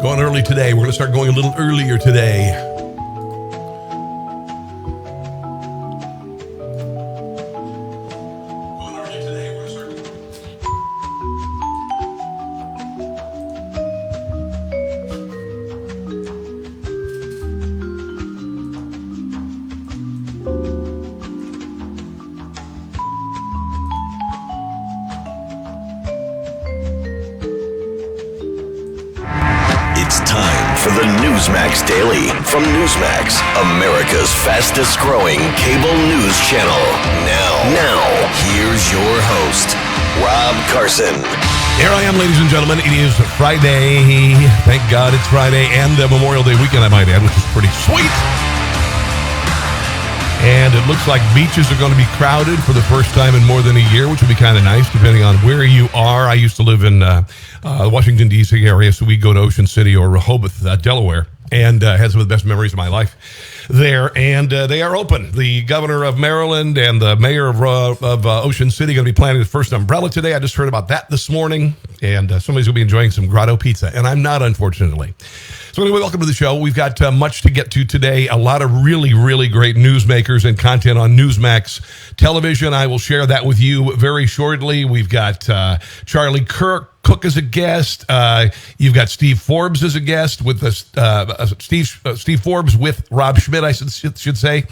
Going early today. We're going to start going a little earlier today. Newsmax Daily from Newsmax, America's fastest growing cable news channel. Now, here's your host, Rob Carson. Here I am, ladies and gentlemen. It is Friday. Thank God it's Friday and Memorial Day weekend, I might add, which is pretty sweet. And it looks like beaches are going to be crowded for the first time in more than a year, which would be kind of nice, depending on where you are. I used to live in the Washington, D.C. area, so we go to Ocean City or Rehoboth, Delaware, and had some of the best memories of my life there. And they are open. The governor of Maryland and the mayor of Ocean City going to be planting the first umbrella today. I just heard about that this morning, and somebody's going to be enjoying some grotto pizza, and I'm not, unfortunately. So anyway, welcome to the show. We've got much to get to today. A lot of really, really great newsmakers and content on Newsmax television. I will share that with you very shortly. We've got Charlie Cook as a guest. You've got Steve Forbes as a guest with Steve Forbes with Rob CHMITT, I should say.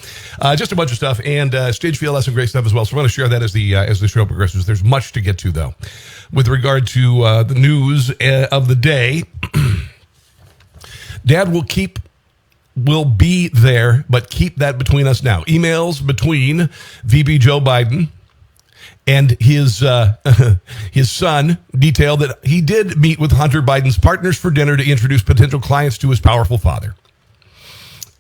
Just a bunch of stuff, and STINCHFIELD has some great stuff as well. So we're going to share that as the show progresses. There's much to get to, though, with regard to the news of the day. Dad will be there, but keep that between us now. Emails between VP Joe Biden and his son detail that he did meet with Hunter Biden's partners for dinner to introduce potential clients to his powerful father.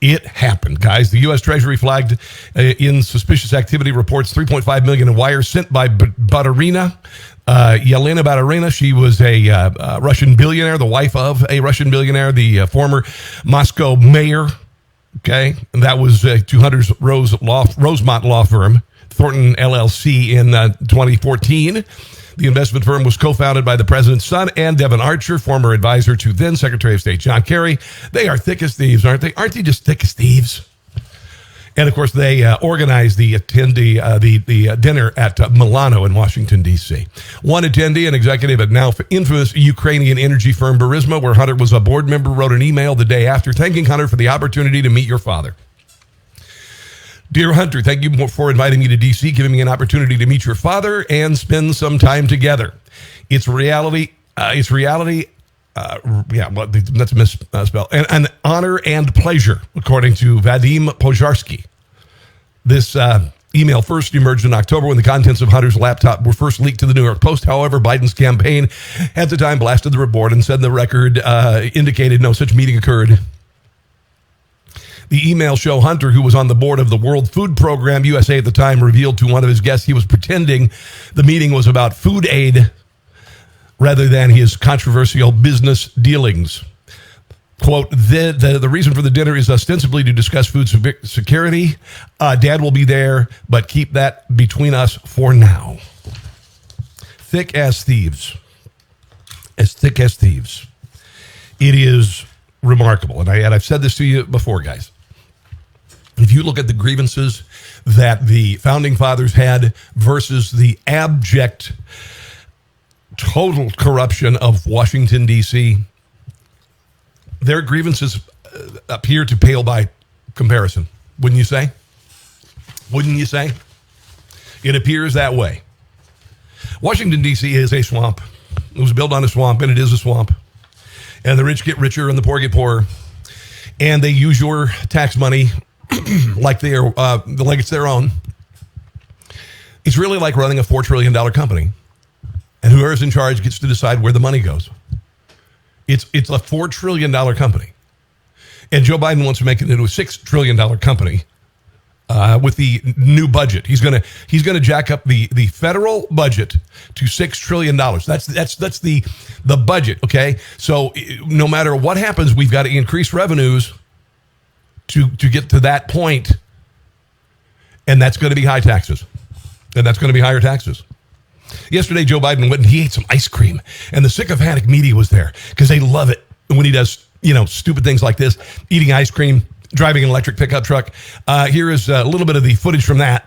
It happened, guys. The U.S. Treasury flagged in suspicious activity reports $3.5 million in wires sent by Buterin. Yelena Buterin, she was a Russian billionaire, the wife of a Russian billionaire, the former Moscow mayor. Okay, and that was to Hunter's Rosemont law firm, Thornton LLC, in 2014. The investment firm was co-founded by the president's son and Devon Archer, former advisor to then Secretary of State John Kerry. They are thick as thieves, aren't they? Aren't they just thick as thieves? And, of course, they organized the dinner at Milano in Washington, D.C. One attendee, an executive at now infamous Ukrainian energy firm Burisma, where Hunter was a board member, wrote an email the day after thanking Hunter for the opportunity to meet your father. Dear Hunter, thank you for inviting me to D.C., giving me an opportunity to meet your father and spend some time together. It's reality. That's a misspell. An honor and pleasure, according to Vadim Pozharsky. This email first emerged in October when the contents of Hunter's laptop were first leaked to the New York Post. However, Biden's campaign at the time blasted the report and said the record indicated no such meeting occurred. The email show Hunter, who was on the board of the World Food Program USA at the time, revealed to one of his guests he was pretending the meeting was about food aid rather than his controversial business dealings. Quote, the reason for the dinner is ostensibly to discuss food security. Dad will be there, but keep that between us for now. Thick as thieves. As thick as thieves. It is remarkable. And I've said this to you before, guys. If you look at the grievances that the founding fathers had versus the abject total corruption of Washington, D.C., their grievances appear to pale by comparison. Wouldn't you say? Wouldn't you say? It appears that way. Washington, D.C. is a swamp. It was built on a swamp, and it is a swamp. And the rich get richer and the poor get poorer. And they use your tax money like it's their own. It's really like running a $4 trillion company. And whoever's in charge gets to decide where the money goes. It's a $4 trillion company. And Joe Biden wants to make it into a $6 trillion company with the new budget. He's going to jack up the federal budget to $6 trillion. That's the budget, okay? So no matter what happens, we've got to increase revenues to get to that point. And that's going to be high taxes. And that's going to be higher taxes. Yesterday, Joe Biden went and he ate some ice cream. And the sycophantic media was there because they love it. when he does, stupid things like this, eating ice cream, driving an electric pickup truck. Here is a little bit of the footage from that.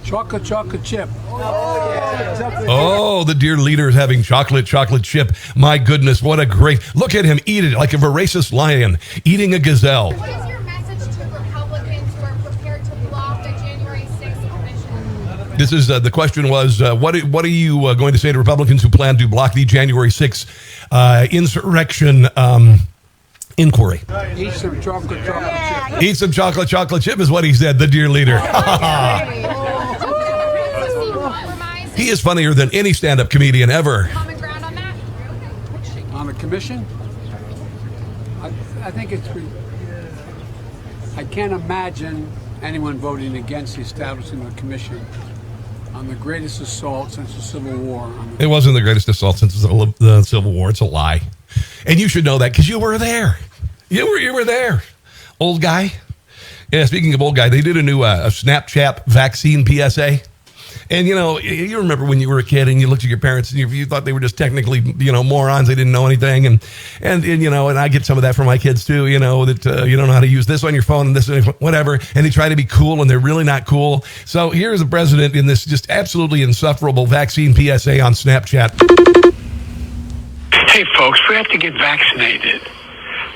Chocolate chip. Oh, the dear leader is having chocolate chip. My goodness, what a great... Look at him eat it like a voracious lion eating a gazelle. What is your message to Republicans who are prepared to block the January 6th commission? This is the question was, what are you going to say to Republicans who plan to block the January 6th insurrection inquiry? Eat some chocolate chip. Eat some chocolate chip is what he said, the dear leader. He is funnier than any stand-up comedian ever. Common ground on that? On the commission? I think it's... I can't imagine anyone voting against the establishment of a commission on the greatest assault since the Civil War. It wasn't the greatest assault since the Civil War. It's a lie. And you should know that because you were there. You were there. Old guy. Yeah, speaking of old guy, they did a new a Snapchat vaccine PSA. And, you remember when you were a kid and you looked at your parents and you thought they were just technically, morons. They didn't know anything. And I get some of that from my kids too, that you don't know how to use this on your phone and this, whatever. And they try to be cool and they're really not cool. So here's the president in this just absolutely insufferable vaccine PSA on Snapchat. Hey, folks, we have to get vaccinated.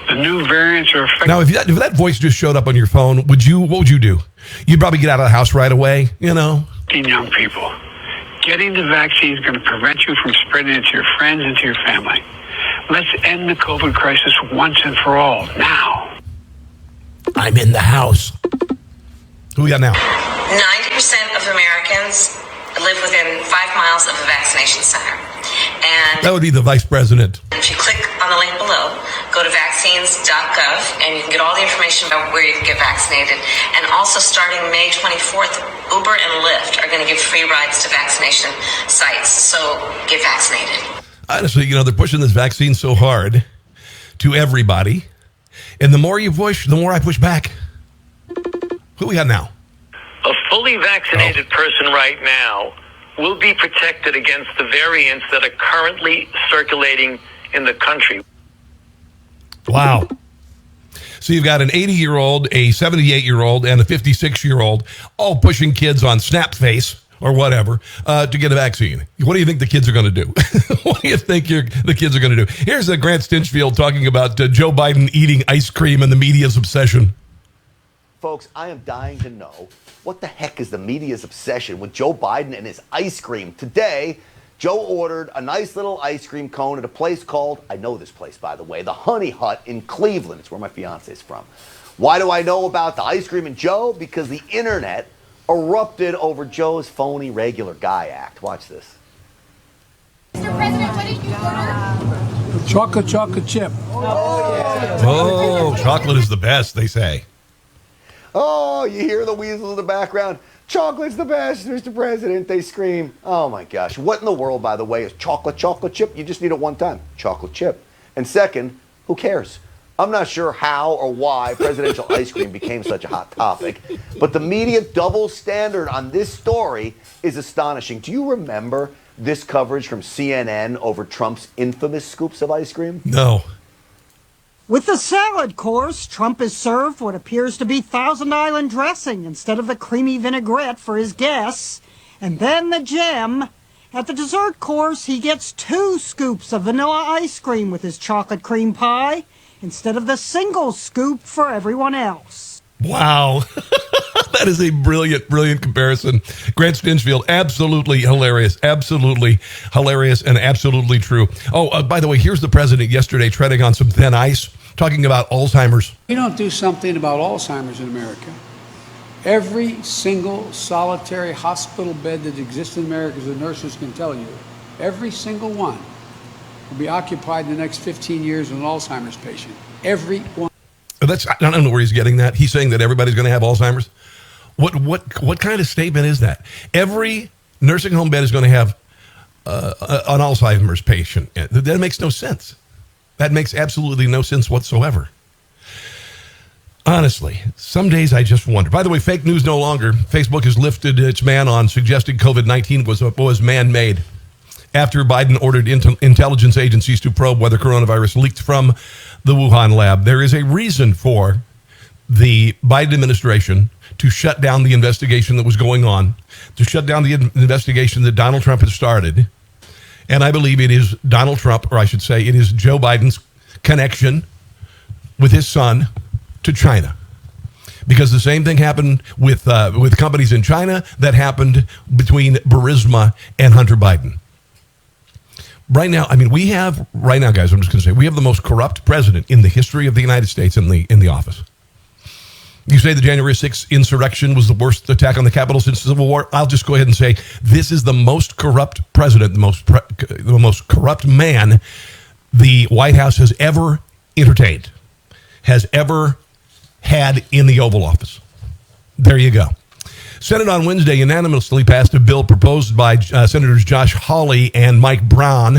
The new variants are affecting... Now, if that voice just showed up on your phone, what would you do? You'd probably get out of the house right away, young people. Getting the vaccine is going to prevent you from spreading it to your friends and to your family. Let's end the COVID crisis once and for all, now. I'm in the house. Who we got now? 90% of Americans live within 5 miles of a vaccination center. And That would be the vice president. if you click on the link below, go to vaccines.gov, and you can get all the information about where you can get vaccinated. And also starting May 24th, Uber and Lyft are going to give free rides to vaccination sites. So get vaccinated. Honestly, they're pushing this vaccine so hard to everybody. And the more you push, the more I push back. Who we got now? A fully vaccinated person right now will be protected against the variants that are currently circulating in the country. Wow. So you've got an 80-year-old, a 78-year-old, and a 56-year-old all pushing kids on Snapface or whatever to get a vaccine. What do you think the kids are going to do? What do you think the kids are going to do? Here's Grant Stinchfield talking about Joe Biden eating ice cream and the media's obsession. Folks, I am dying to know what the heck is the media's obsession with Joe Biden and his ice cream. Today, Joe ordered a nice little ice cream cone at a place called, I know this place, by the way, the Honey Hut in Cleveland. It's where my fiance is from. Why do I know about the ice cream and Joe? Because the internet erupted over Joe's phony regular guy act. Watch this. Mr. President, what did you order? Chocolate chip. Oh, chocolate is the best, they say. Oh, you hear the weasel in the background. Chocolate's the best, Mr. President, they scream. Oh my gosh. What in the world, by the way, is chocolate chip? You just need it one time. Chocolate chip. And second, who cares? I'm not sure how or why presidential ice cream became such a hot topic, but the media double standard on this story is astonishing. Do you remember this coverage from CNN over Trump's infamous scoops of ice cream? No. With the salad course, Trump is served what appears to be Thousand Island dressing instead of the creamy vinaigrette for his guests. And then the gem. At the dessert course, he gets 2 scoops of vanilla ice cream with his chocolate cream pie instead of the single scoop for everyone else. Wow. That is a brilliant comparison. Grant Stinchfield, absolutely hilarious and absolutely true. Oh, by the way, here's the president yesterday treading on some thin ice, talking about Alzheimer's. We don't do something about Alzheimer's in America. Every single solitary hospital bed that exists in America, as the nurses can tell you, every single one will be occupied in the next 15 years with an Alzheimer's patient. Every one. I don't know where he's getting that. He's saying that everybody's going to have Alzheimer's. What kind of statement is that? Every nursing home bed is going to have an Alzheimer's patient. That makes no sense. That makes absolutely no sense whatsoever. Honestly, some days I just wonder. By the way, fake news no longer. Facebook has lifted its ban on suggesting COVID-19 was man-made. after Biden ordered intelligence agencies to probe whether coronavirus leaked from the Wuhan lab. There is a reason for the Biden administration to shut down the investigation that was going on, to shut down the investigation that Donald Trump had started. And I believe it is Donald Trump, or I should say it is Joe Biden's connection with his son to China. Because the same thing happened with companies in China that happened between Burisma and Hunter Biden. Right now, guys, I'm just going to say, we have the most corrupt president in the history of the United States in the office. You say the January 6th insurrection was the worst attack on the Capitol since the Civil War. I'll just go ahead and say this is the most corrupt president, the most corrupt man the White House has ever entertained, has ever had in the Oval Office. There you go. Senate on Wednesday unanimously passed a bill proposed by Senators Josh Hawley and Mike Brown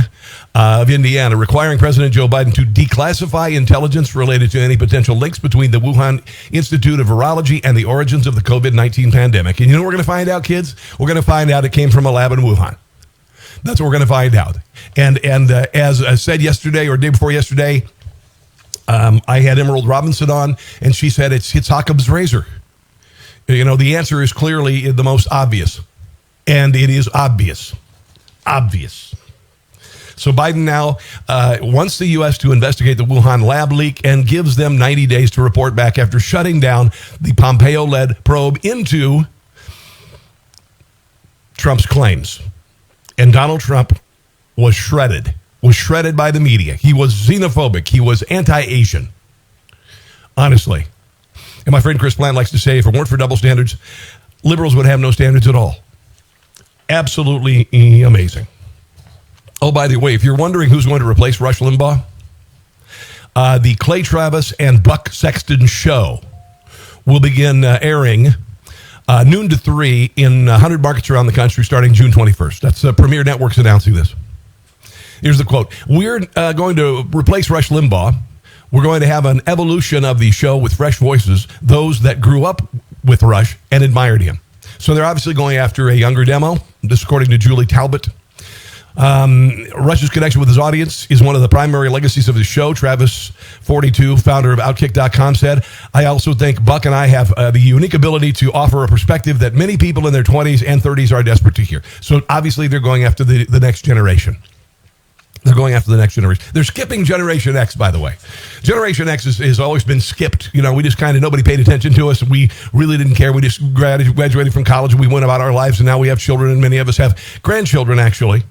of Indiana, requiring President Joe Biden to declassify intelligence related to any potential links between the Wuhan Institute of Virology and the origins of the COVID-19 pandemic. And you know what we're going to find out, kids? We're going to find out it came from a lab in Wuhan. That's what we're going to find out. And as I said yesterday or day before yesterday, I had Emerald Robinson on, and she said it's Occam's razor. You know, the answer is clearly the most obvious. And it is obvious. Obvious. So Biden now wants the U.S. to investigate the Wuhan lab leak and gives them 90 days to report back after shutting down the Pompeo-led probe into Trump's claims. And Donald Trump was shredded by the media. He was xenophobic. He was anti-Asian. Honestly. And my friend Chris Plant likes to say, if it weren't for double standards, liberals would have no standards at all. Absolutely amazing. Oh, by the way, if you're wondering who's going to replace Rush Limbaugh, the Clay Travis and Buck Sexton show will begin airing noon to 3 in 100 markets around the country starting June 21st. That's Premier Networks announcing this. Here's the quote. We're going to replace Rush Limbaugh. We're going to have an evolution of the show with fresh voices, those that grew up with Rush and admired him. So they're obviously going after a younger demo. This according to Julie Talbot. Rush's connection with his audience is one of the primary legacies of the show. Travis, 42, founder of Outkick.com, said, I also think Buck and I have the unique ability to offer a perspective that many people in their 20s and 30s are desperate to hear. So obviously they're going after the next generation. They're going after the next generation. They're skipping Generation X, by the way. Generation X has always been skipped. You know, we just nobody paid attention to us. We really didn't care. We just graduated from college and we went about our lives, and now we have children, and many of us have grandchildren, actually.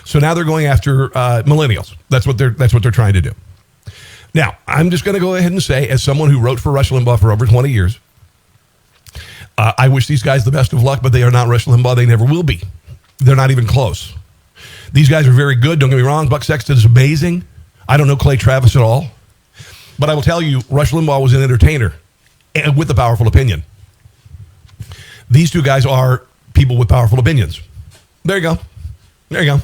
So now they're going after millennials. That's what they're trying to do. Now, I'm just going to go ahead and say, as someone who wrote for Rush Limbaugh for over 20 years, I wish these guys the best of luck, but they are not Rush Limbaugh. They never will be. They're not even close. These guys are very good. Don't get me wrong. Buck Sexton is amazing. I don't know Clay Travis at all. But I will tell you, Rush Limbaugh was an entertainer and with a powerful opinion. These two guys are people with powerful opinions. There you go. There you go.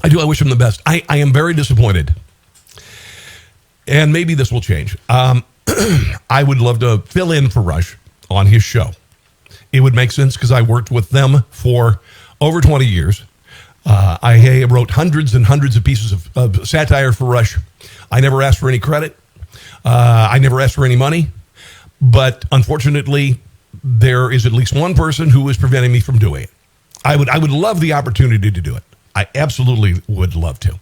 I wish them the best. I am very disappointed. And maybe this will change. I would love to fill in for Rush on his show. It would make sense because I worked with them for over 20 years. I wrote hundreds and hundreds of pieces of satire for Rush. I never asked for any credit. I never asked for any money. But unfortunately, there is at least one person who is preventing me from doing it. I would love the opportunity to do it. I absolutely would love to.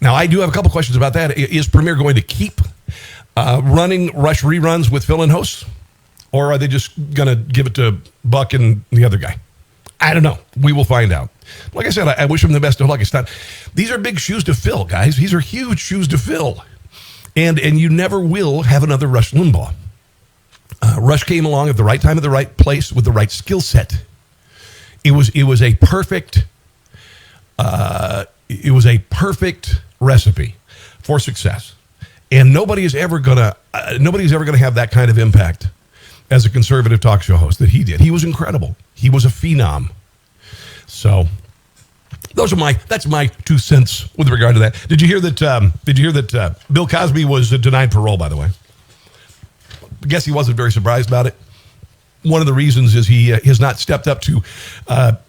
Now, I do have a couple questions about that. Is Premier going to keep running Rush reruns with fill-in hosts? Or are they just going to give it to Buck and the other guy? I don't know. We will find out. Like I said, I wish him the best of luck. These are big shoes to fill, guys. These are huge shoes to fill. And you never will have another Rush Limbaugh. Rush came along at the right time at the right place with the right skill set. It was a perfect recipe for success. And nobody's ever gonna have that kind of impact as a conservative talk show host that he did. He was incredible. He was a phenom. So that's my 2 cents with regard to that. Did you hear that Bill Cosby was denied parole, by the way? I guess he wasn't very surprised about it. one of the reasons is he has not stepped up to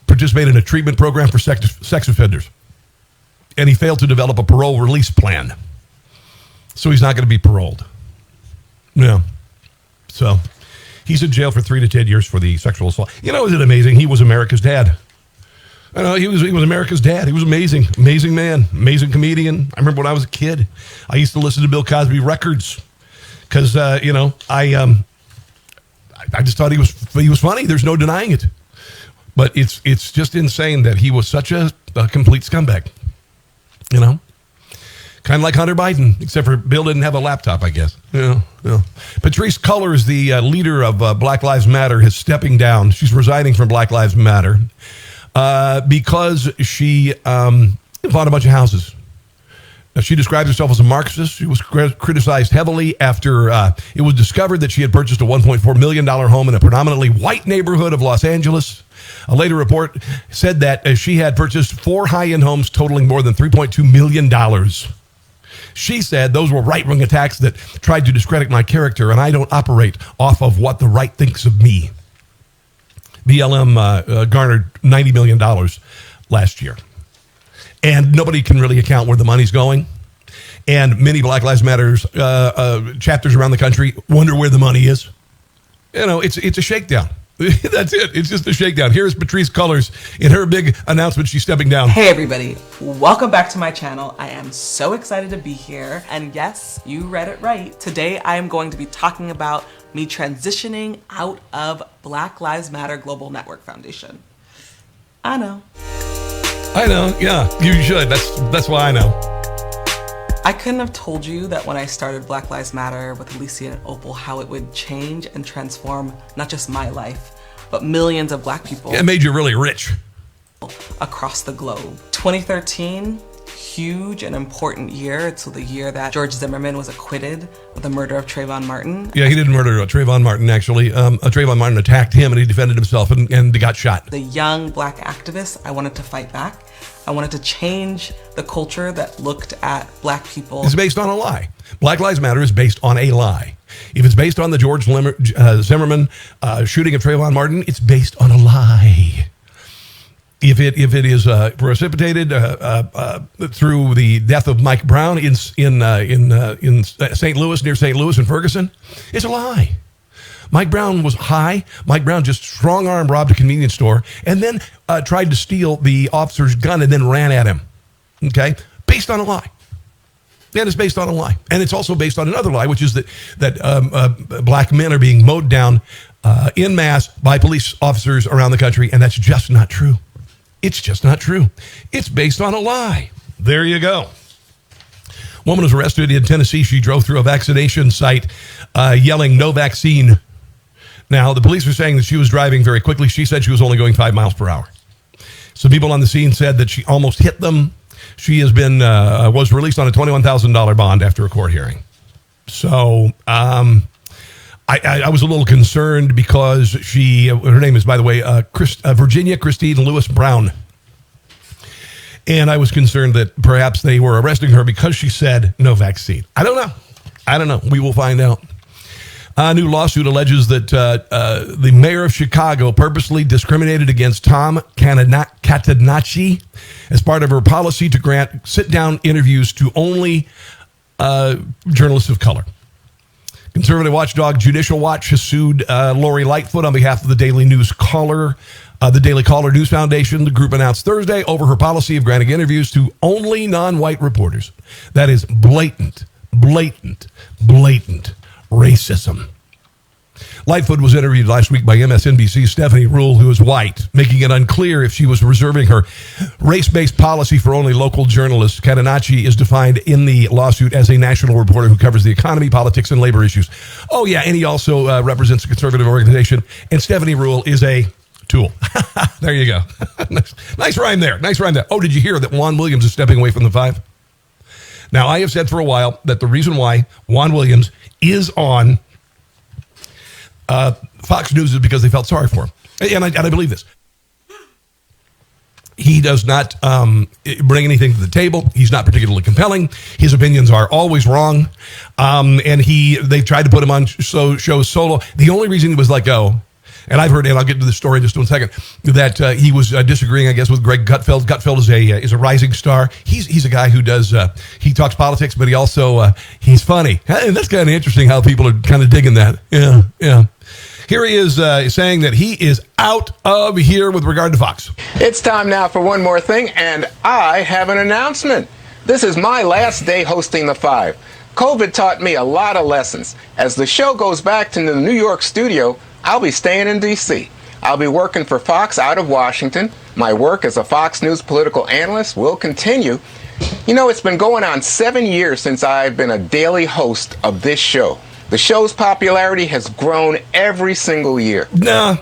participate in a treatment program for sex offenders. And he failed to develop a parole release plan. So he's not going to be paroled. Yeah. So he's in jail for 3 to 10 years for the sexual assault. You know, isn't it amazing? He was America's dad. I know he was America's dad. He was amazing, amazing man, amazing comedian. I remember when I was a kid, I used to listen to Bill Cosby records because I just thought he was funny. There's no denying it. But it's just insane that he was such a complete scumbag. You know, kind of like Hunter Biden, except for Bill didn't have a laptop, I guess. Yeah. Patrisse Cullors, the leader of Black Lives Matter, is stepping down. She's resigning from Black Lives Matter because she bought a bunch of houses. Now, she describes herself as a Marxist. She was criticized heavily after it was discovered that she had purchased a $1.4 million home in a predominantly white neighborhood of Los Angeles. A later report said that she had purchased 4 high-end homes totaling more than $3.2 million. She said those were right-wing attacks that tried to discredit my character, and I don't operate off of what the right thinks of me. BLM garnered $90 million last year. And nobody can really account where the money's going. And many Black Lives Matter chapters around the country wonder where the money is. You know, it's a shakedown. That's it. It's just a shakedown. Here's Patrisse Cullors in her big announcement. She's stepping down. Hey everybody, welcome back to my channel. I am so excited to be here. And yes, you read it right. Today I am going to be talking about me transitioning out of Black Lives Matter Global Network Foundation. I know, yeah, you should. That's why I know. I couldn't have told you that when I started Black Lives Matter with Alicia and Opal, how it would change and transform not just my life, but millions of Black people. It made you really rich. Across the globe. 2013, huge and important year. It's the year that George Zimmerman was acquitted of the murder of Trayvon Martin. Yeah, he didn't murder Trayvon Martin, actually. Trayvon Martin attacked him and he defended himself and he got shot. The young Black activist, I wanted to fight back. I wanted to change the culture that looked at Black people. It's based on a lie. Black Lives Matter is based on a lie. If it's based on the George Zimmerman shooting of Trayvon Martin, it's based on a lie. If it is precipitated through the death of Mike Brown in St. Louis, near St. Louis and Ferguson, it's a lie. Mike Brown was high. Mike Brown just strong-armed robbed a convenience store and then tried to steal the officer's gun and then ran at him. Okay? Based on a lie. And it's based on a lie. And it's also based on another lie, which is that Black men are being mowed down en masse by police officers around the country, and that's just not true. It's just not true. It's based on a lie. There you go. Woman was arrested in Tennessee. She drove through a vaccination site yelling, "No vaccine." Now, the police are saying that she was driving very quickly. She said she was only going 5 miles per hour. Some people on the scene said that she almost hit them. She has been was released on a $21,000 bond after a court hearing. So I was a little concerned because her name is, by the way, Virginia Christine Lewis Brown. And I was concerned that perhaps they were arresting her because she said no vaccine. I don't know. We will find out. A new lawsuit alleges that the mayor of Chicago purposely discriminated against Tom Catenacci as part of her policy to grant sit-down interviews to only journalists of color. Conservative watchdog Judicial Watch has sued Lori Lightfoot on behalf of the Daily News Caller, the Daily Caller News Foundation. The group announced Thursday over her policy of granting interviews to only non-white reporters. That is blatant racism. Lightfoot was interviewed last week by MSNBC's Stephanie Ruhle, who is white, making it unclear if she was reserving her race-based policy for only local journalists. Catenacci is defined in the lawsuit as a national reporter who covers the economy, politics, and labor issues. Oh, yeah, and he also represents a conservative organization, and Stephanie Ruhle is a tool. There you go. Nice rhyme there. Oh, did you hear that Juan Williams is stepping away from the five? Now, I have said for a while that the reason why Juan Williams is on Fox News is because they felt sorry for him. And I believe this. He does not bring anything to the table. He's not particularly compelling. His opinions are always wrong. And they've tried to put him on shows solo. The only reason he was let go and I've heard, and I'll get to the story in just 1 second, that he was disagreeing, I guess, with Greg Gutfeld. Gutfeld is a rising star. He's a guy who does, he talks politics, but he also, he's funny. And that's kind of interesting how people are kind of digging that. Yeah. Here he is saying that he is out of here with regard to Fox. It's time now for one more thing, and I have an announcement. This is my last day hosting The Five. COVID taught me a lot of lessons. As the show goes back to the New York studio, I'll be staying in D.C. I'll be working for Fox out of Washington. My work as a Fox News political analyst will continue. You know, it's been going on 7 years since I've been a daily host of this show. The show's popularity has grown every single year. Nah.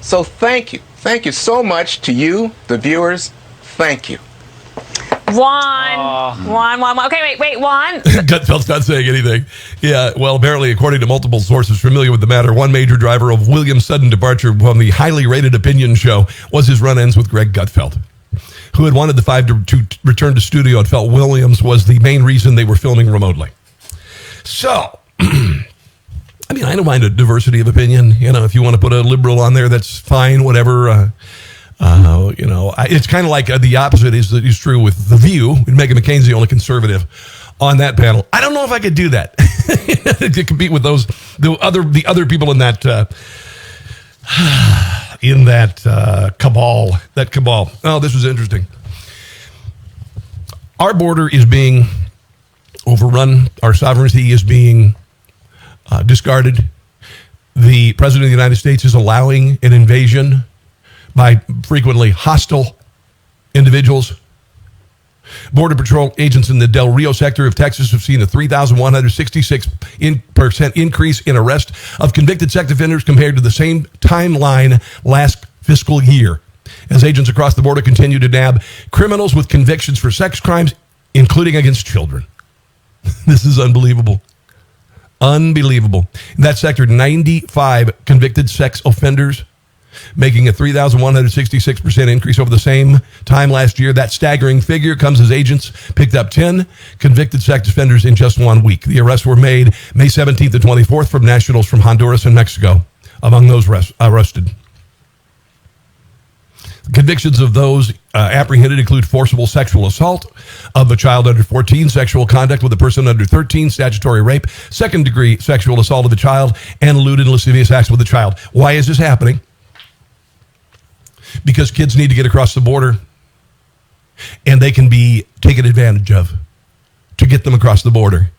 So thank you. Thank you so much to you, the viewers. Thank you. Juan. Okay, wait, Juan. Gutfeld's not saying anything. Yeah, well, apparently, according to multiple sources familiar with the matter, one major driver of Williams' sudden departure from the highly rated opinion show was his run-ins with Greg Gutfeld, who had wanted the Five to return to studio and felt Williams was the main reason they were filming remotely. So, I mean, I don't mind a diversity of opinion. You know, if you want to put a liberal on there, that's fine, whatever. You know, it's kind of like the opposite is true with The View. Meghan McCain's the only conservative on that panel. I don't know if I could do that to compete with the other people in that cabal. That cabal. Oh, this was interesting. Our border is being overrun. Our sovereignty is being discarded. The President of the United States is allowing an invasion by frequently hostile individuals. Border Patrol agents in the Del Rio sector of Texas have seen a 3,166% increase in arrest of convicted sex offenders compared to the same timeline last fiscal year, as agents across the border continue to nab criminals with convictions for sex crimes, including against children. This is unbelievable. Unbelievable. In that sector, 95 convicted sex offenders, making a 3,166% increase over the same time last year. That staggering figure comes as agents picked up 10 convicted sex offenders in just 1 week. The arrests were made May 17th and 24th from nationals from Honduras and Mexico, among those arrested. Convictions of those apprehended include forcible sexual assault of a child under 14, sexual conduct with a person under 13, statutory rape, second-degree sexual assault of a child, and lewd and lascivious acts with a child. Why is this happening? Because kids need to get across the border, and they can be taken advantage of to get them across the border.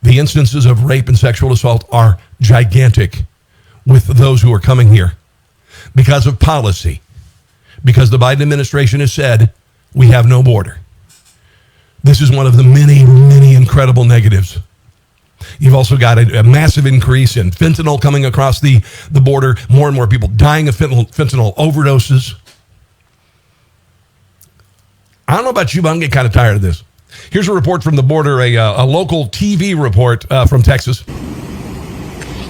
The instances of rape and sexual assault are gigantic with those who are coming here because of policy, because the Biden administration has said we have no border. This is one of the many, many incredible negatives. You've also got a massive increase in fentanyl coming across the border, more and more people dying of fentanyl overdoses. I don't know about you, but I'm getting kind of tired of this. Here's a report from the border, a local TV report from Texas.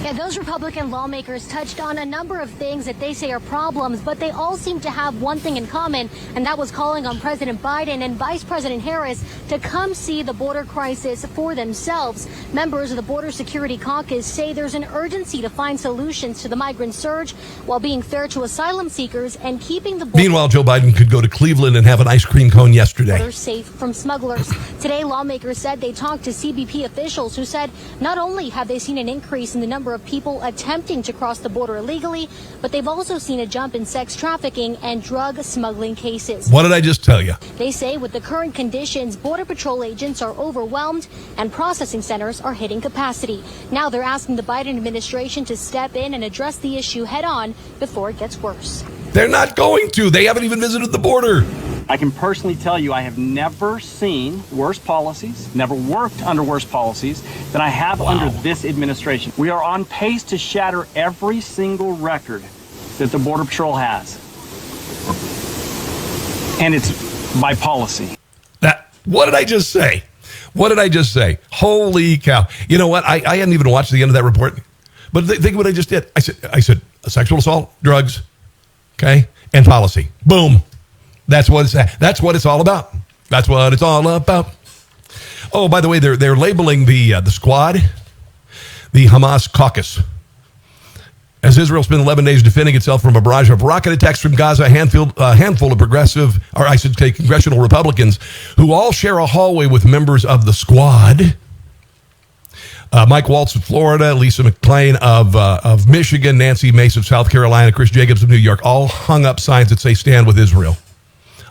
Yeah, those Republican lawmakers touched on a number of things that they say are problems, but they all seem to have one thing in common, and that was calling on President Biden and Vice President Harris to come see the border crisis for themselves. Members of the Border Security Caucus say there's an urgency to find solutions to the migrant surge while being fair to asylum seekers and keeping the border. Meanwhile, Joe Biden could go to Cleveland and have an ice cream cone yesterday. Safe from smugglers. Today, lawmakers said they talked to CBP officials who said not only have they seen an increase in the number of people attempting to cross the border illegally, but they've also seen a jump in sex trafficking and drug smuggling cases. What did I just tell you? They say with the current conditions, Border Patrol agents are overwhelmed and processing centers are hitting capacity. Now they're asking the Biden administration to step in and address the issue head on before it gets worse. They're not going to. They haven't even visited the border. I can personally tell you I have never seen worse policies, never worked under worse policies than I have under this administration. We are on pace to shatter every single record that the Border Patrol has. And it's by policy. What did I just say? What did I just say? Holy cow. You know what? I hadn't even watched the end of that report. But think what I just did. I said sexual assault, drugs, okay, and policy. Boom. That's what it's all about. That's what it's all about. Oh, by the way, they're labeling the squad the Hamas caucus. As Israel spent 11 days defending itself from a barrage of rocket attacks from Gaza, a handful of progressive, or I should say congressional Republicans, who all share a hallway with members of the squad. Mike Waltz of Florida, Lisa McClain of Michigan, Nancy Mace of South Carolina, Chris Jacobs of New York, all hung up signs that say stand with Israel.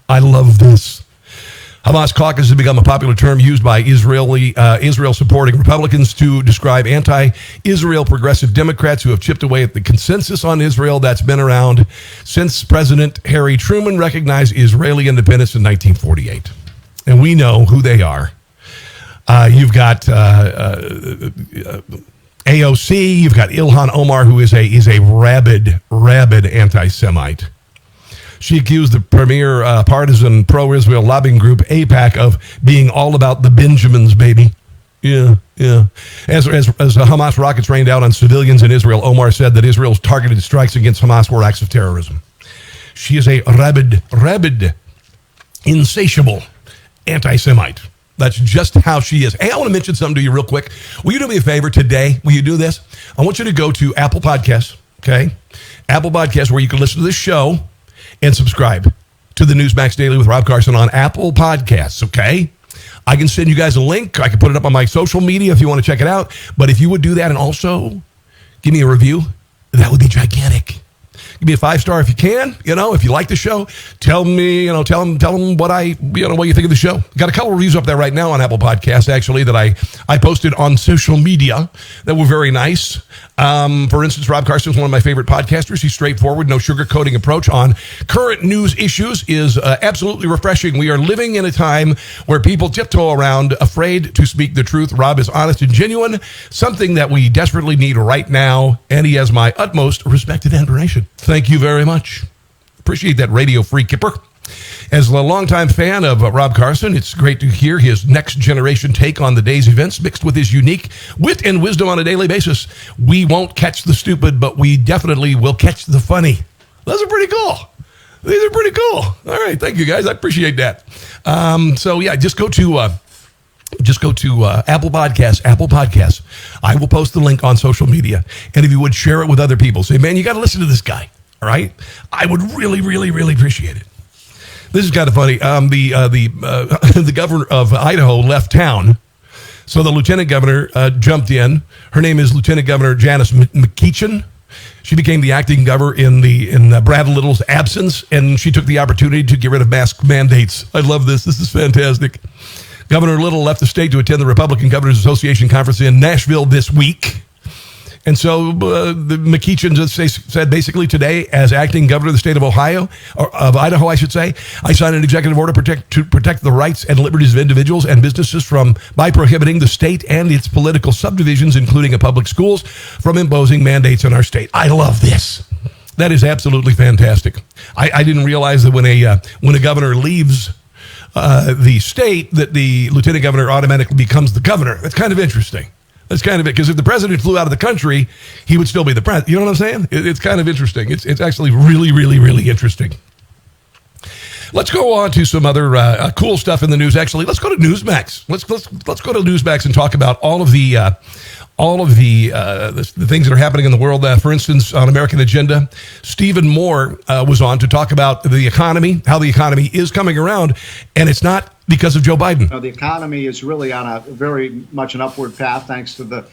I love this. Hamas caucus has become a popular term used by Israel-supporting Republicans to describe anti-Israel progressive Democrats who have chipped away at the consensus on Israel that's been around since President Harry Truman recognized Israeli independence in 1948. And we know who they are. You've got AOC, you've got Ilhan Omar, who is a rabid anti-Semite. She accused the premier partisan pro-Israel lobbying group, AIPAC, of being all about the Benjamins, baby. Yeah. As Hamas rockets rained out on civilians in Israel, Omar said that Israel's targeted strikes against Hamas were acts of terrorism. She is a rabid, insatiable anti-Semite. That's just how she is. Hey, I want to mention something to you real quick. Will you do me a favor today? Will you do this? I want you to go to Apple Podcasts, okay? Apple Podcasts, where you can listen to this show and subscribe to the Newsmax Daily with Rob Carson on Apple Podcasts, okay? I can send you guys a link. I can put it up on my social media if you want to check it out. But if you would do that and also give me a review, that would be gigantic. Give me a 5-star if you can. If you like the show, tell me, tell them what what you think of the show. Got a couple of reviews up there right now on Apple Podcasts, actually, that I posted on social media that were very nice. For instance, Rob Carson is one of my favorite podcasters. He's straightforward, no sugarcoating approach on current news issues is absolutely refreshing. We are living in a time where people tiptoe around afraid to speak the truth. Rob is honest and genuine, something that we desperately need right now, and he has my utmost respect and admiration. Thank you very much. Appreciate that, Radio Free Kipper. As a longtime fan of Rob Carson, it's great to hear his next generation take on the day's events mixed with his unique wit and wisdom on a daily basis. We won't catch the stupid, but we definitely will catch the funny. Those are pretty cool. These are pretty cool. All right. Thank you, guys. I appreciate that. Just go to Apple Podcasts. I will post the link on social media. And if you would share it with other people, say, man, you got to listen to this guy. All right. I would really, really, really appreciate it. This is kind of funny. The governor of Idaho left town. So the lieutenant governor jumped in. Her name is Lieutenant Governor Janice McEachin. She became the acting governor in Brad Little's absence, and she took the opportunity to get rid of mask mandates. I love this. This is fantastic. Governor Little left the state to attend the Republican Governors Association conference in Nashville this week. And so the McEachin said basically today, as acting governor of the state of Idaho, I should say, I signed an executive order to protect the rights and liberties of individuals and businesses by prohibiting the state and its political subdivisions, including public schools, from imposing mandates in our state. I love this. That is absolutely fantastic. I didn't realize that when a governor leaves the state, that the lieutenant governor automatically becomes the governor. That's kind of interesting. That's kind of it, because if the president flew out of the country, he would still be the president. You know what I'm saying? It's kind of interesting. It's actually really, really, really interesting. Let's go on to some other cool stuff in the news. Actually, let's go to Newsmax. Let's go to Newsmax and talk about all of the things that are happening in the world. For instance, on American Agenda, Stephen Moore was on to talk about the economy, how the economy is coming around, and it's not because of Joe Biden. The economy is really on a very much an upward path thanks to the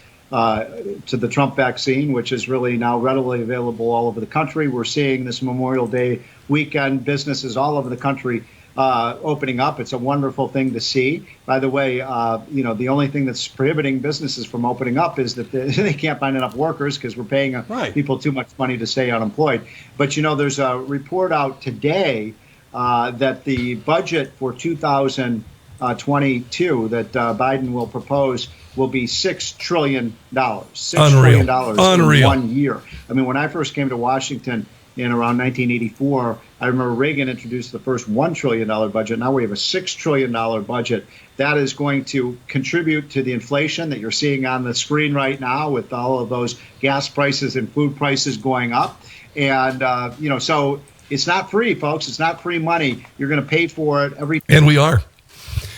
Trump vaccine, which is really now readily available all over the country. We're seeing this Memorial Day weekend businesses all over the country opening up. It's a wonderful thing to see. By the way, the only thing that's prohibiting businesses from opening up is that they can't find enough workers because we're paying people too much money to stay unemployed. But, there's a report out today that the budget for 2022 that Biden will propose will be $6 trillion. $6 trillion in 1 year. I mean, when I first came to Washington in around 1984, I remember Reagan introduced the first $1 trillion budget. Now we have a $6 trillion budget. That is going to contribute to the inflation that you're seeing on the screen right now with all of those gas prices and food prices going up. And, so it's not free, folks. It's not free money. You're going to pay for it every day. And we are.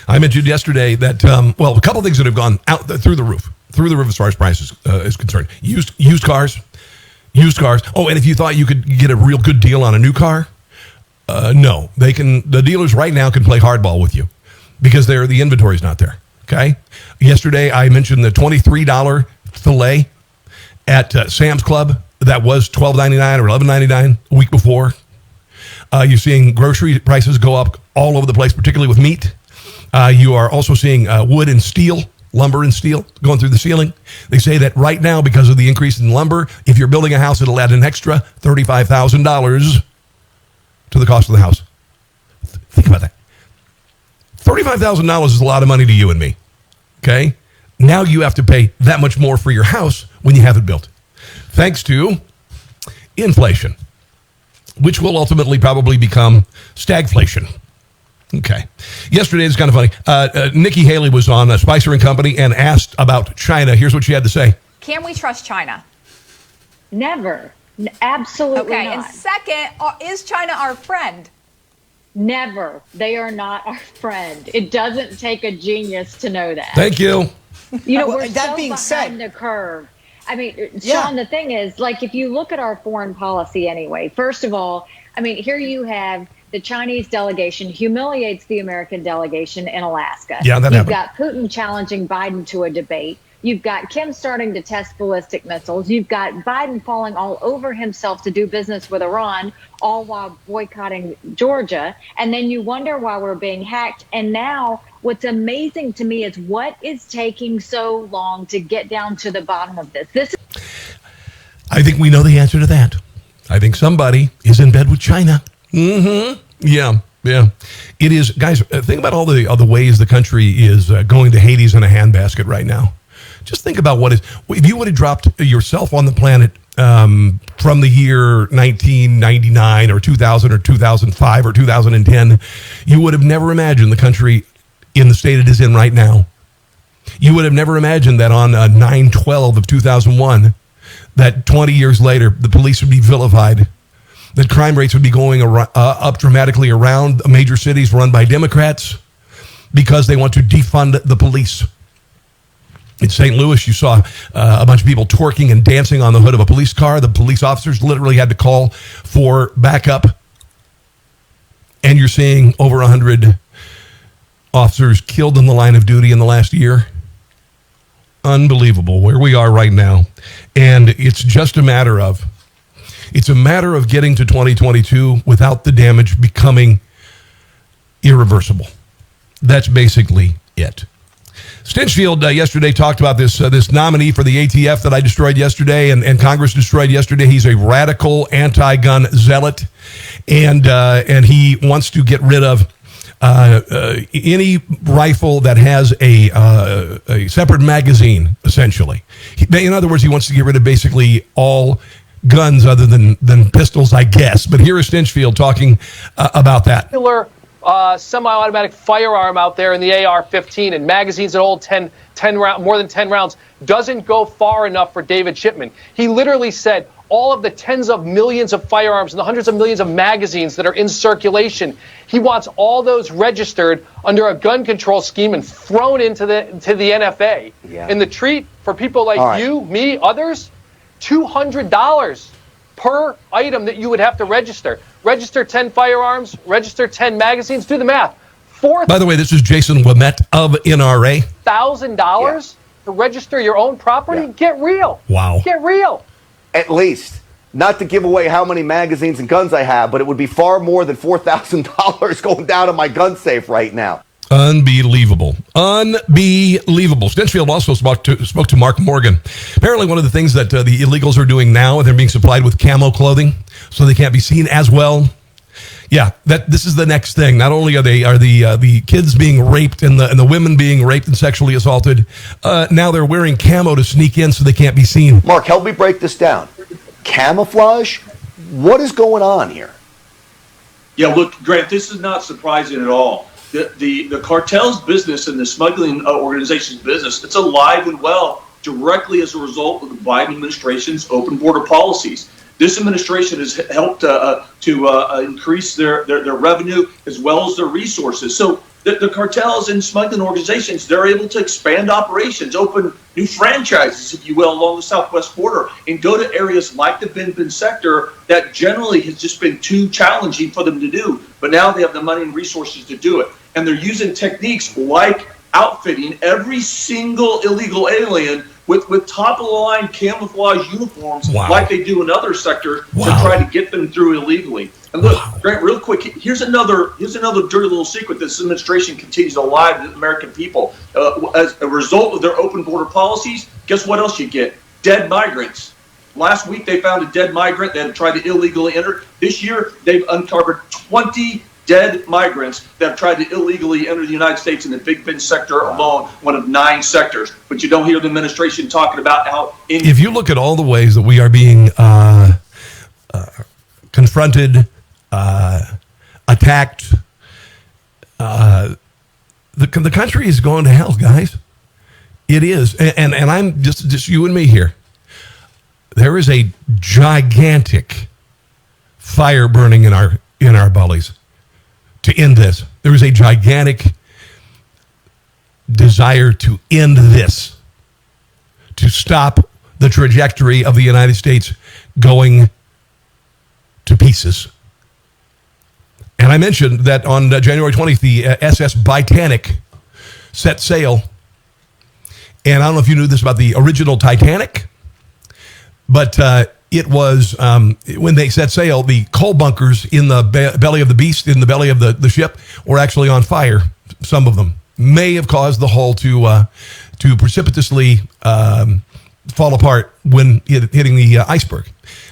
I mentioned yesterday that, a couple of things that have gone out through the roof as far as prices is concerned. Used cars. used cars. Oh, and if you thought you could get a real good deal on a new car, no. The dealers right now can play hardball with you because the inventory's not there. Okay? Yesterday, I mentioned the $23 filet at Sam's Club. That was $12.99 or $11.99 a week before. You're seeing grocery prices go up all over the place, particularly with meat. You are also seeing wood and steel, lumber and steel going through the ceiling. They say that right now, because of the increase in lumber, if you're building a house, it'll add an extra $35,000 to the cost of the house. Think about that. $35,000 is a lot of money to you and me. Okay? Now you have to pay that much more for your house when you have it built. Thanks to inflation, which will ultimately probably become stagflation. Okay. Yesterday is kind of funny. Nikki Haley was on Spicer and Company and asked about China. Here's what she had to say. Can we trust China? Never. Absolutely okay, not. And second, is China our friend? Never. They are not our friend. It doesn't take a genius to know that. Thank you. You know, Well, we're that so being behind said- the curve. I mean, Yeah. Sean, the thing is, like, if you look at our foreign policy anyway, first of all, I mean, here you have the Chinese delegation humiliates the American delegation in Alaska. Yeah, that You've happened. got Putin challenging Biden to a debate. You've got Kim starting to test ballistic missiles. You've got Biden falling all over himself to do business with Iran, all while boycotting Georgia. And then you wonder why we're being hacked. And now what's amazing to me is what is taking so long to get down to the bottom of this. I think we know the answer to that. I think somebody is in bed with China. Mm-hmm. Yeah. It is, guys, think about all the ways the country is going to Hades in a handbasket right now. Just think about if you would have dropped yourself on the planet from the year 1999 or 2000 or 2005 or 2010, you would have never imagined the country in the state it is in right now. You would have never imagined that on 9/12 of 2001, that 20 years later, the police would be vilified, that crime rates would be going up dramatically around major cities run by Democrats because they want to defund the police. In St. Louis, you saw a bunch of people twerking and dancing on the hood of a police car. The police officers literally had to call for backup. And you're seeing over 100 officers killed in the line of duty in the last year. Unbelievable where we are right now. And it's just a matter of getting to 2022 without the damage becoming irreversible. That's basically it. Stinchfield yesterday talked about this nominee for the ATF that I destroyed yesterday and Congress destroyed yesterday. He's a radical anti-gun zealot, and he wants to get rid of any rifle that has a separate magazine, essentially. In other words, he wants to get rid of basically all guns other than pistols, I guess. But here is Stinchfield talking about that. Semi-automatic firearm out there in the AR-15 and magazines that hold more than 10 rounds doesn't go far enough for David Chipman. He literally said all of the tens of millions of firearms and the hundreds of millions of magazines that are in circulation, he wants all those registered under a gun control scheme and thrown into the NFA. Yeah. And the treat for people like you, me, others, $200 per item that you would have to register. Register 10 firearms, register 10 magazines, do the math. By the way, this is Jason Wemett of NRA. $1,000 to register your own property? Yeah. Get real. Wow. Get real. At least. Not to give away how many magazines and guns I have, but it would be far more than $4,000 going down in my gun safe right now. Unbelievable. Stinchfield also spoke to Mark Morgan. Apparently one of the things that the illegals are doing now, they're being supplied with camo clothing so they can't be seen as well. Yeah, this is the next thing. Not only are the kids being raped and the women being raped and sexually assaulted, now they're wearing camo to sneak in so they can't be seen. Mark, help me break this down. Camouflage? What is going on here? Yeah, look, Grant, this is not surprising at all. The cartel's business and the smuggling organization's business, it's alive and well directly as a result of the Biden administration's open border policies. This administration has helped to increase their revenue as well as their resources. So the cartels and smuggling organizations, they're able to expand operations, open new franchises, if you will, along the southwest border, and go to areas like the Bin Bin sector that generally has just been too challenging for them to do. But now they have the money and resources to do it. And they're using techniques like outfitting every single illegal alien with top-of-the-line camouflage uniforms like they do in other sectors to try to get them through illegally. And look, Grant, real quick, here's another dirty little secret this administration continues to lie to the American people. As a result of their open border policies, guess what else you get? Dead migrants. Last week, they found a dead migrant that had tried to illegally enter. This year, they've uncovered 20 dead migrants that have tried to illegally enter the United States in the Big Bend sector alone, one of 9 sectors. But you don't hear the administration talking about how... If you look at all the ways that we are being confronted, attacked, the country is going to hell, guys. It is. And I'm just you and me here. There is a gigantic fire burning in our bellies to end this. There is a gigantic desire to end this, to stop the trajectory of the United States going to pieces. And I mentioned that on January 20th, the SS Titanic set sail. And I don't know if you knew this about the original Titanic, but it was, when they set sail, the coal bunkers in the belly of the beast, in the belly of the ship, were actually on fire. Some of them may have caused the hull to precipitously fall apart when hitting the iceberg.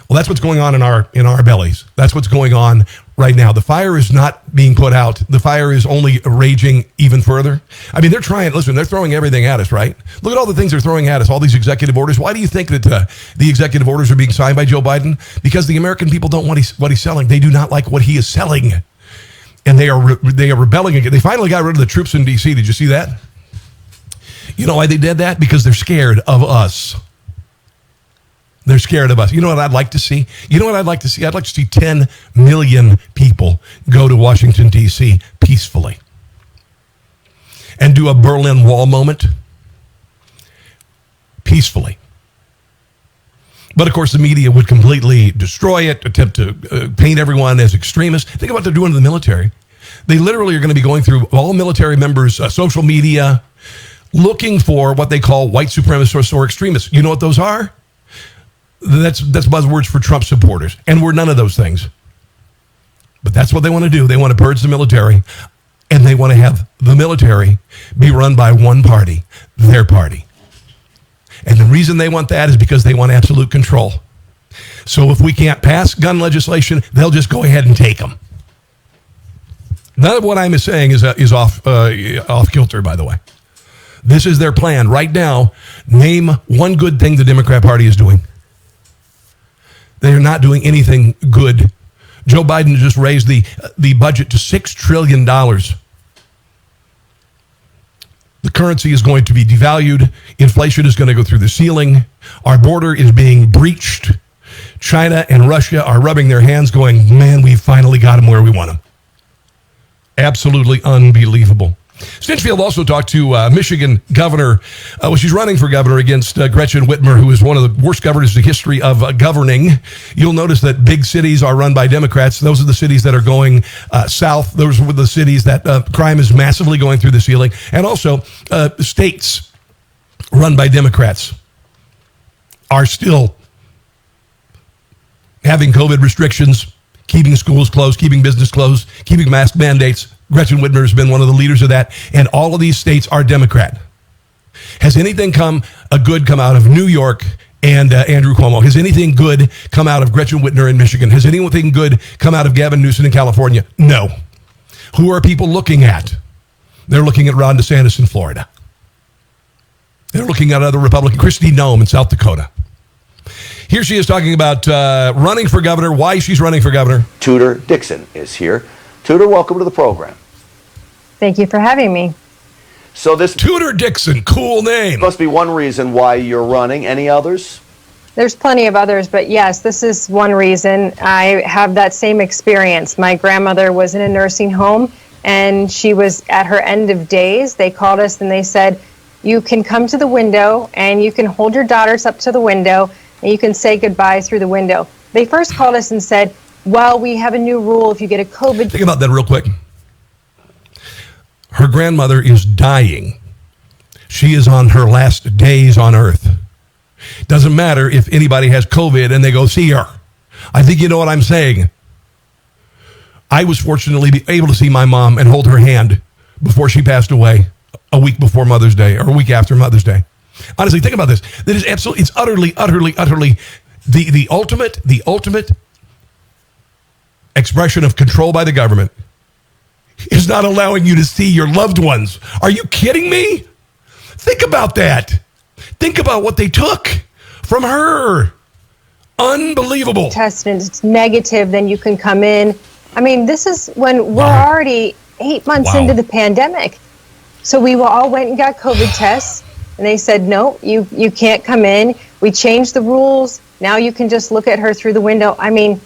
Well, that's what's going on in our bellies. That's what's going on right now. The fire is not being put out. The fire is only raging even further. I mean, they're throwing everything at us, right? Look at all the things they're throwing at us, all these executive orders. Why do you think that the executive orders are being signed by Joe Biden? Because the American people don't want what he's selling. They do not like what he is selling. And they are rebelling again. They finally got rid of the troops in D.C. Did you see that? You know why they did that? Because they're scared of us. They're scared of us. You know what I'd like to see? I'd like to see 10 million people go to Washington, D.C. peacefully and do a Berlin Wall moment peacefully. But, of course, the media would completely destroy it, attempt to paint everyone as extremists. Think about what they're doing to the military. They literally are going to be going through all military members' social media, looking for what they call white supremacists or extremists. You know what those are? That's buzzwords for Trump supporters. And we're none of those things. But that's what they want to do. They want to purge the military, and they want to have the military be run by one party, their party. And the reason they want that is because they want absolute control. So if we can't pass gun legislation, they'll just go ahead and take them. None of what I'm saying is off kilter, by the way. This is their plan. Right now, name one good thing the Democrat Party is doing. They are not doing anything good. Joe Biden just raised the budget to $6 trillion. The currency is going to be devalued. Inflation is going to go through the ceiling. Our border is being breached. China and Russia are rubbing their hands going, man, we finally got them where we want them. Absolutely unbelievable. Stinchfield also talked to Michigan governor. She's running for governor against Gretchen Whitmer, who is one of the worst governors in the history of governing. You'll notice that big cities are run by Democrats. Those are the cities that are going south. Those were the cities that crime is massively going through the ceiling. And also, states run by Democrats are still having COVID restrictions, keeping schools closed, keeping business closed, keeping mask mandates. Gretchen Whitmer has been one of the leaders of that, and all of these states are Democrat. Has anything good come out of New York and Andrew Cuomo? Has anything good come out of Gretchen Whitmer in Michigan? Has anything good come out of Gavin Newsom in California? No. Who are people looking at? They're looking at Ron DeSantis in Florida. They're looking at other Republican, Kristi Noem in South Dakota. Here she is talking about running for governor, why she's running for governor. Tudor Dixon is here. Tudor, welcome to the program. Thank you for having me. So this Tudor Dixon, cool name. Must be one reason why you're running. Any others? There's plenty of others, but yes, this is one reason. I have that same experience. My grandmother was in a nursing home, and she was at her end of days. They called us and they said, you can come to the window and you can hold your daughters up to the window and you can say goodbye through the window. They first called us and said, well, we have a new rule if you get a COVID. Think about that real quick. Her grandmother is dying. She is on her last days on earth. Doesn't matter if anybody has COVID and they go see her. I think you know what I'm saying. I was fortunately able to see my mom and hold her hand before she passed away a week before Mother's Day or a week after Mother's Day. Honestly, think about this. That is absolutely, it's utterly the ultimate expression of control by the government is not allowing you to see your loved ones. Are you kidding me? Think about that. Think about what they took from her. Unbelievable. Test and it's negative, then you can come in. I mean, this is when we're already 8 months into the pandemic. So we all went and got COVID tests, and they said, no, you can't come in. We changed the rules. Now you can just look at her through the window. I mean,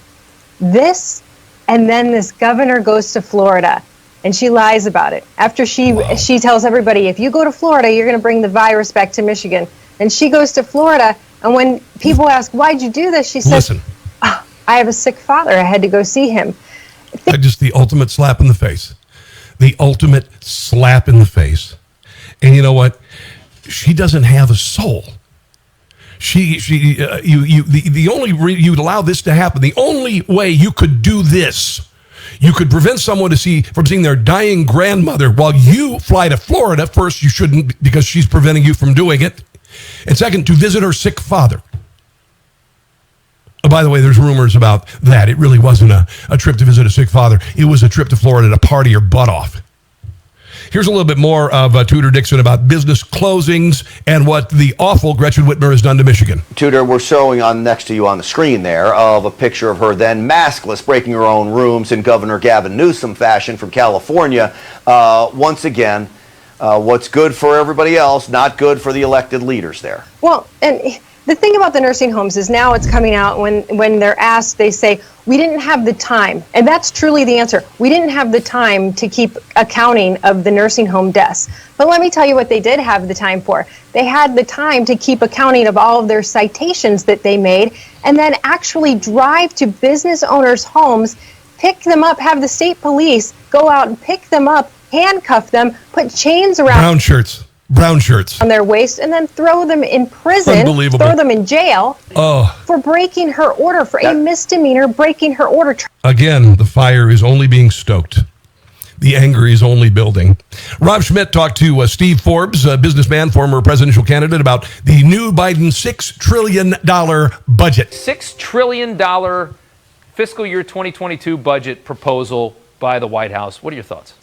this, and then this governor goes to Florida, and she lies about it. After she tells everybody, if you go to Florida, you're going to bring the virus back to Michigan. And she goes to Florida, and when people ask, why'd you do this? She says, I have a sick father. I had to go see him. Just the ultimate slap in the face. The ultimate slap in the face. And you know what? She doesn't have a soul. The only you'd allow this to happen, the only way you could do this, you could prevent someone from seeing their dying grandmother while you fly to Florida. First, you shouldn't, because she's preventing you from doing it. And second, to visit her sick father. Oh, by the way, there's rumors about that. It really wasn't a trip to visit a sick father. It was a trip to Florida to party your butt off. Here's a little bit more of Tudor Dixon about business closings and what the awful Gretchen Whitmer has done to Michigan. Tudor, we're showing on next to you on the screen there of a picture of her then maskless breaking her own rooms in Governor Gavin Newsom fashion from California. Once again, what's good for everybody else, not good for the elected leaders there. Well, and the thing about the nursing homes is now it's coming out when they're asked, they say, we didn't have the time. And that's truly the answer. We didn't have the time to keep accounting of the nursing home deaths. But let me tell you what they did have the time for. They had the time to keep accounting of all of their citations that they made and then actually drive to business owners' homes, pick them up, have the state police go out and pick them up, handcuff them, put chains around brown shirts on their waist, and then throw them in prison, throw them in jail for breaking her order, for a misdemeanor breaking her order. Again, the fire is only being stoked. The anger is only building. Rob Schmidt talked to Steve Forbes, a businessman, former presidential candidate, about the new Biden $6 trillion budget. $6 trillion fiscal year 2022 budget proposal by the White House. What are your thoughts?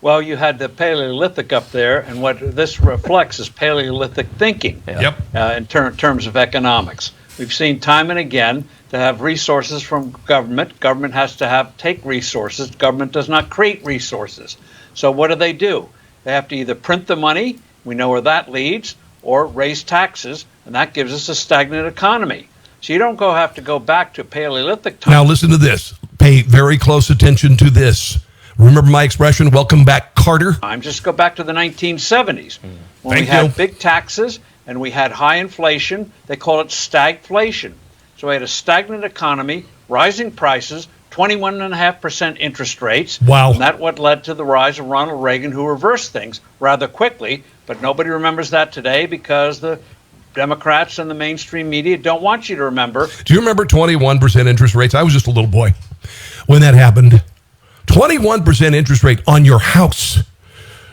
Well, you had the Paleolithic up there, and what this reflects is Paleolithic thinking in terms of economics. We've seen time and again to have resources from government. Government has to take resources. Government does not create resources. So what do? They have to either print the money, we know where that leads, or raise taxes, and that gives us a stagnant economy. So you don't have to go back to Paleolithic times. Now listen to this. Pay very close attention to this. Remember my expression, welcome back, Carter? Just go back to the 1970s when we had big taxes and we had high inflation. They call it stagflation. So we had a stagnant economy, rising prices, 21.5% interest rates. Wow. And that's what led to the rise of Ronald Reagan, who reversed things rather quickly. But nobody remembers that today because the Democrats and the mainstream media don't want you to remember. Do you remember 21% interest rates? I was just a little boy when that happened. 21% interest rate on your house.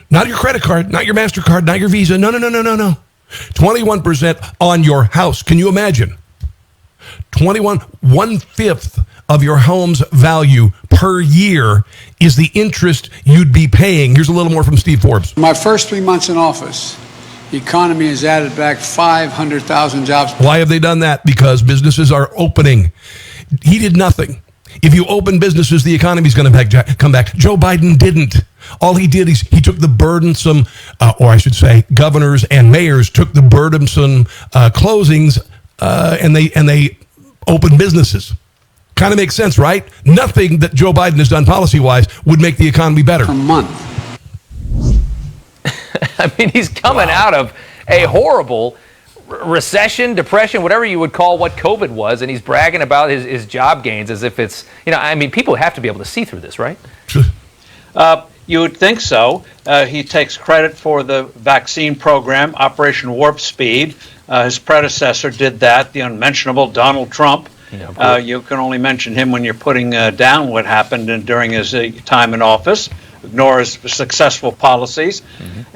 Not your credit card, not your MasterCard, not your Visa. No. 21% on your house. Can you imagine? 1/5 of your home's value per year is the interest you'd be paying. Here's a little more from Steve Forbes. My first 3 months in office, the economy has added back 500,000 jobs. Why have they done that? Because businesses are opening. He did nothing. If you open businesses, the economy's going to come back. Joe Biden didn't. All he did is he took the burdensome, or I should say, governors and mayors took the burdensome closings and they open businesses. Kind of makes sense, right? Nothing that Joe Biden has done policy-wise would make the economy better. Per month. I mean, he's coming out of a horrible recession, depression, whatever you would call what COVID was, and he's bragging about his job gains as if it's, I mean, people have to be able to see through this, right? You would think so. He takes credit for the vaccine program, Operation Warp Speed. His predecessor did that, the unmentionable Donald Trump. You can only mention him when you're putting down what happened during his time in office, ignore his successful policies.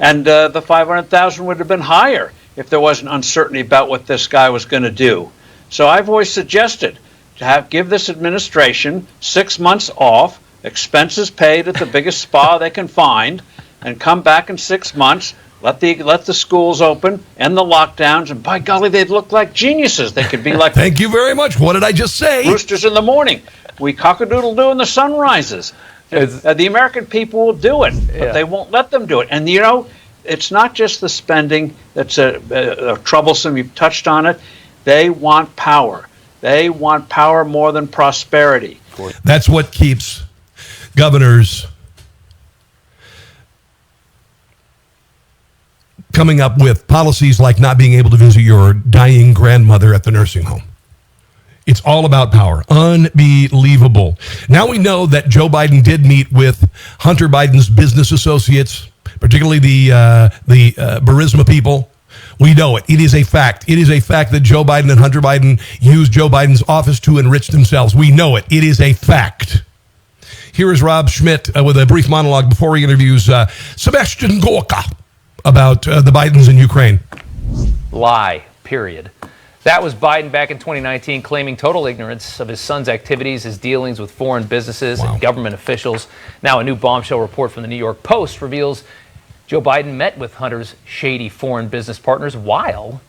And the 500,000 would have been higher if there wasn't uncertainty about what this guy was going to do. So I've always suggested to give this administration 6 months off, expenses paid at the biggest spa they can find, and come back in 6 months, let the schools open, end the lockdowns, and by golly, they'd look like geniuses. They could be like... Thank you very much. What did I just say? Roosters in the morning. We cock-a-doodle-doo when the sun rises. The American people will do it, but they won't let them do it. And, it's not just the spending that's troublesome. You've touched on it. They want power. They want power more than prosperity. That's what keeps governors coming up with policies like not being able to visit your dying grandmother at the nursing home. It's all about power. Unbelievable. Now we know that Joe Biden did meet with Hunter Biden's business associates, particularly the Burisma people. We know it. It is a fact. It is a fact that Joe Biden and Hunter Biden used Joe Biden's office to enrich themselves. We know it. It is a fact. Here is Rob Schmidt with a brief monologue before he interviews Sebastian Gorka about the Bidens in Ukraine. Lie, period. That was Biden back in 2019 claiming total ignorance of his son's activities, his dealings with foreign businesses and government officials. Now a new bombshell report from the New York Post reveals Joe Biden met with Hunter's shady foreign business partners while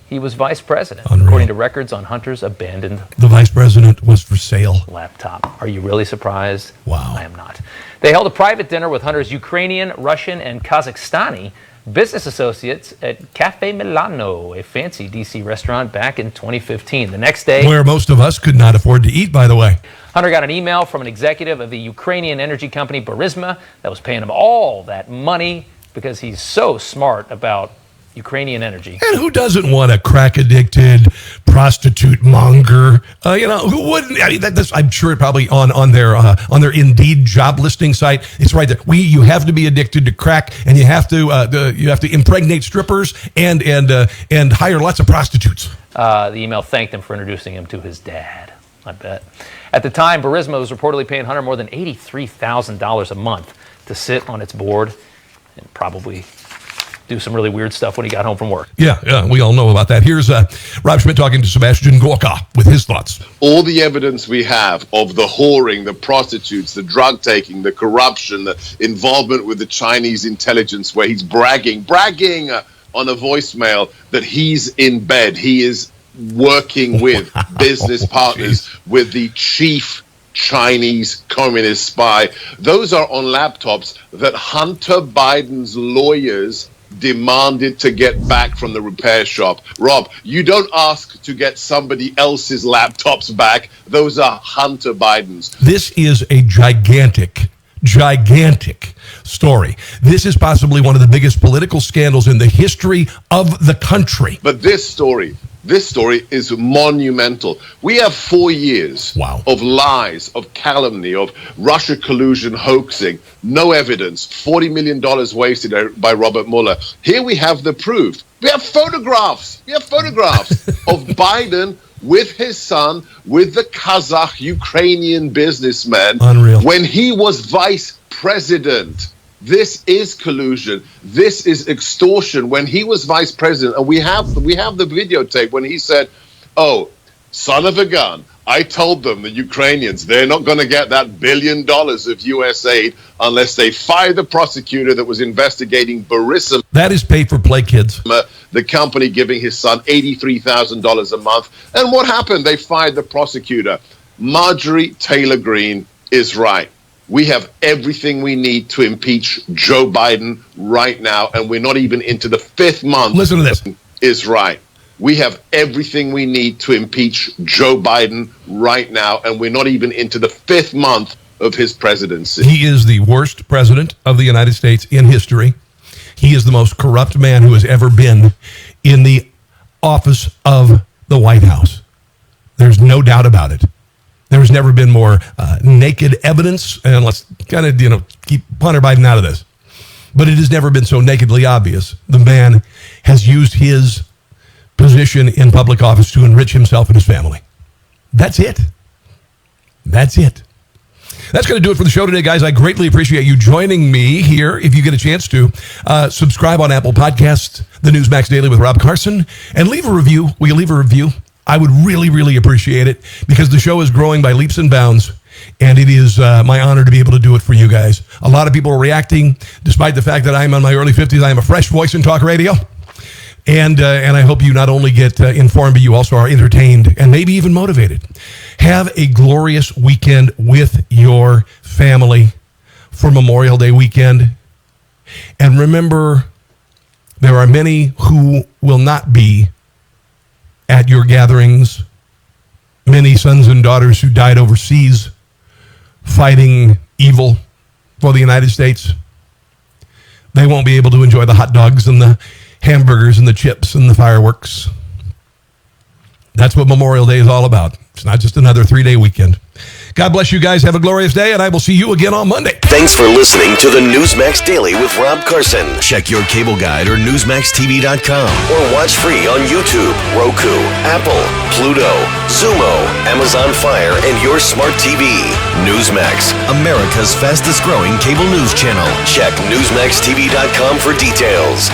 he was vice president, according to records on Hunter's abandoned... The vice president was for sale. ...laptop. Are you really surprised? Wow. I am not. They held a private dinner with Hunter's Ukrainian, Russian, and Kazakhstani business associates at Cafe Milano, a fancy D.C. restaurant, back in 2015. The next day... Where most of us could not afford to eat, by the way. Hunter got an email from an executive of the Ukrainian energy company Burisma that was paying him all that money because he's so smart about Ukrainian energy. And who doesn't want a crack-addicted prostitute monger? Who wouldn't? I mean, I'm sure probably on their Indeed job listing site, it's right there. You have to be addicted to crack, and you have to impregnate strippers and hire lots of prostitutes. The email thanked him for introducing him to his dad. I bet. At the time, Burisma was reportedly paying Hunter more than $83,000 a month to sit on its board and probably do some really weird stuff when he got home from work. Yeah, we all know about that. Here's Rob Schmidt talking to Sebastian Gorka with his thoughts. All the evidence we have of the whoring, the prostitutes, the drug taking, the corruption, the involvement with the Chinese intelligence, where he's bragging on a voicemail that he's in bed. He is working with business partners with the chief Chinese communist spy. Those are on laptops that Hunter Biden's lawyers demanded to get back from the repair shop. Rob, you don't ask to get somebody else's laptops back. Those are Hunter Biden's. This is a gigantic story. This is possibly one of the biggest political scandals in the history of the country. But this story is monumental. We have 4 years of lies, of calumny, of Russia collusion, hoaxing, no evidence, $40 million wasted by Robert Mueller. Here we have the proof. We have photographs. Of Biden with his son, with the Kazakh Ukrainian businessman. Unreal. When he was vice president. This is collusion. This is extortion. When he was vice president, and we have the videotape when he said, "Oh, son of a gun, I told them, the Ukrainians, they're not going to get that $1 billion of U.S. aid unless they fire the prosecutor that was investigating Burisma." That is pay-for-play, kids. The company giving his son $83,000 a month. And what happened? They fired the prosecutor. Marjorie Taylor Greene is right. We have everything we need to impeach Joe Biden right now, and we're not even into the 5th month. Listen to this. Is right. We have everything we need to impeach Joe Biden right now, and we're not even into the 5th month of his presidency. He is the worst president of the United States in history. He is the most corrupt man who has ever been in the office of the White House. There's no doubt about it. There's never been more naked evidence, and let's kind of, keep Hunter Biden out of this. But it has never been so nakedly obvious. The man has used his position in public office to enrich himself and his family. That's it. That's it. That's going to do it for the show today, guys. I greatly appreciate you joining me here. If you get a chance to, subscribe on Apple Podcasts, the Newsmax Daily with Rob Carson, and leave a review. Will you leave a review? I would really, really appreciate it because the show is growing by leaps and bounds, and it is my honor to be able to do it for you guys. A lot of people are reacting, despite the fact that I'm in my early 50s. I am a fresh voice in talk radio. And I hope you not only get informed, but you also are entertained and maybe even motivated. Have a glorious weekend with your family for Memorial Day weekend. And remember, there are many who will not be at your gatherings. Many sons and daughters who died overseas fighting evil for the United States. They won't be able to enjoy the hot dogs and the hamburgers and the chips and the fireworks. That's what Memorial Day is all about. It's not just another 3-day weekend. God bless you guys. Have a glorious day, and I will see you again on Monday. Thanks for listening to the Newsmax Daily with Rob Carson. Check your cable guide or NewsmaxTV.com or watch free on YouTube, Roku, Apple, Pluto, Zumo, Amazon Fire, and your smart TV. Newsmax, America's fastest growing cable news channel. Check NewsmaxTV.com for details.